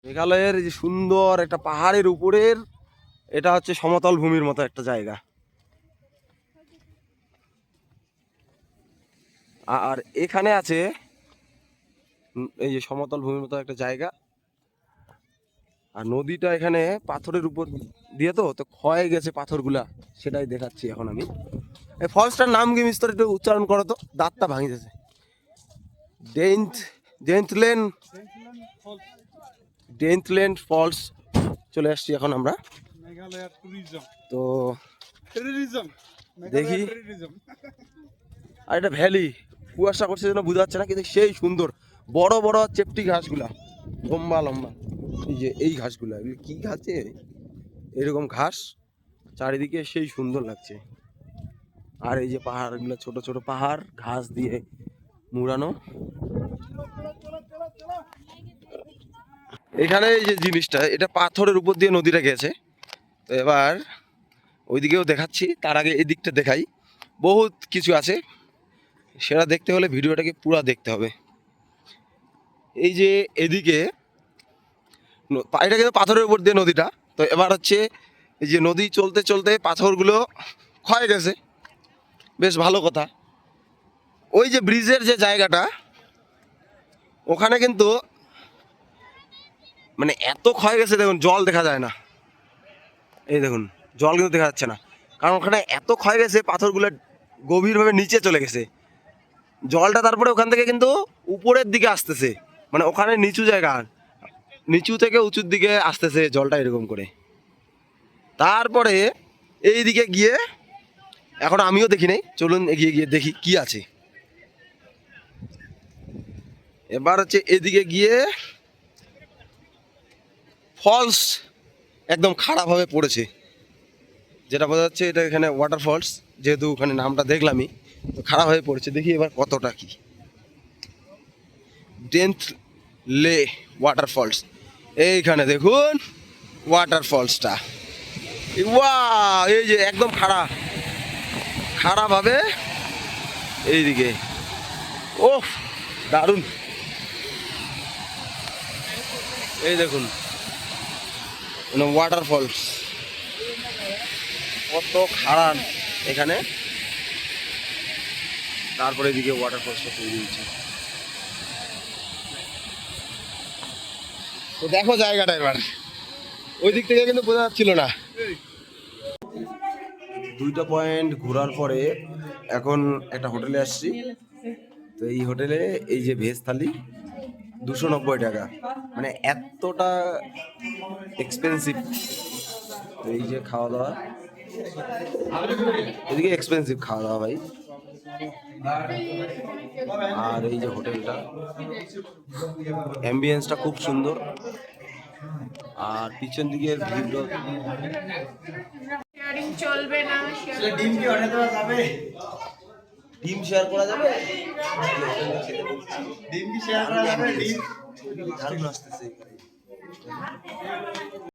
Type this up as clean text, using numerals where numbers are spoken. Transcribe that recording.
মেঘালয়ের যে সুন্দর একটা পাহাড়ের উপরের এটা হচ্ছে সমতল ভূমির মতো একটা জায়গা। আর এখানে আছে এই যে সমতল ভূমির মতো একটা জায়গা। আর নদীটা এখানে পাথরের উপর দিয়ে তো ক্ষয়ে গেছে পাথরগুলা, সেটাই দেখাচ্ছি এখন আমি। এই ফলসটার নাম কি মিস্টার একটু উচ্চারণ করো তো, দাঁতটা ভাঙি যাচ্ছে। ডেন্থল্যান্ড ফলস চলে আসছি এখন আমরা। তো দেখি, আর এটা ভ্যালি, কুয়াশা করছে যেন বোঝা যাচ্ছে না, কিন্তু সেই সুন্দর। বড় বড় চেপটি ঘাসগুলা, লম্বা লম্বা, এই যে এই ঘাসগুলা, এগুলো কি ঘাসে, এরকম ঘাস চারিদিকে, সেই সুন্দর লাগছে। আর এই যে পাহাড়গুলো, ছোট ছোট পাহাড়, ঘাস দিয়ে মুড়ানো। এখানে এই যে জিনিসটা, এটা পাথরের উপর দিয়ে নদীটা গেছে। তো এবার ওইদিকেও দেখাচ্ছি, তার আগে এই দিকটা দেখাই। বহুত কিছু আছে, সেটা দেখতে হলে ভিডিওটাকে পুরো দেখতে হবে। এই যে এদিকে এটা কিন্তু পাথরের উপর দিয়ে নদীটা। তো এবার হচ্ছে এই যে নদী চলতে চলতে পাথরগুলো ক্ষয়ে গেছে, বেশ ভালো কথা। ওই যে ব্রিজের যে জায়গাটা, ওখানে কিন্তু মানে এত ক্ষয়ে গেছে, দেখুন জল দেখা যায় না। এই দেখুন, জল কিন্তু দেখা যাচ্ছে না, কারণ ওখানে এত ক্ষয় গেছে, পাথরগুলো গভীরভাবে নিচে চলে গেছে। জলটা তারপরে ওখান থেকে কিন্তু উপরের দিকে আসতেছে, মানে ওখানে নিচু জায়গা, নিচু থেকে উঁচুর দিকে আসতেছে জলটা এরকম করে। তারপরে এই দিকে গিয়ে, এখন আমিও দেখি নাই, চলুন এগিয়ে গিয়ে দেখি কি আছে। এবার হচ্ছে এদিকে গিয়ে ফলস একদম খারাপভাবে পড়েছে, যেটা বোঝা যাচ্ছে এটা এখানে ওয়াটার ফলস, যেহেতু ওখানে নামটা দেখলামই, তো খারাপ হয়ে পড়েছে। দেখি এবার কতটা কি। ডেন্থ লে ওয়াটার ফলস, এইখানে দেখুন ওয়াটার ফলসটা। ওয়াও, এই যে একদম খারাপভাবে এইদিকে। ওহ, দারুণ। এই দেখুন ওয়াটার ফলস কত খারাপ এখানে। তারপরে এদিকে ওয়াটার ফলসটা তৈরি হচ্ছে। তো দেখো জায়গাটা, এবার ওই দিক থেকে কিন্তু বোঝা যাচ্ছিল না। 2টা পয়েন্ট ঘোরার পরে এখন একটা হোটেলে আসছি। তো এই হোটেলে এই যে ভেজ থালি 290 টাকা, মানে এতটা এক্সপেন্সিভ। এই যে খাওয়া দাওয়া, এদিকে এক্সপেন্সিভ খাওয়া দাওয়া ভাই। আর এই যে হোটেলটা, অ্যাম্বিয়েন্সটা খুব সুন্দর। আর পিছন দিকের ভিউটা, চলবে না। ডিম শেয়ার করা যাবে, ডিম কি শেয়ার করা যাবে? ডিম দারুণ আসতেছে।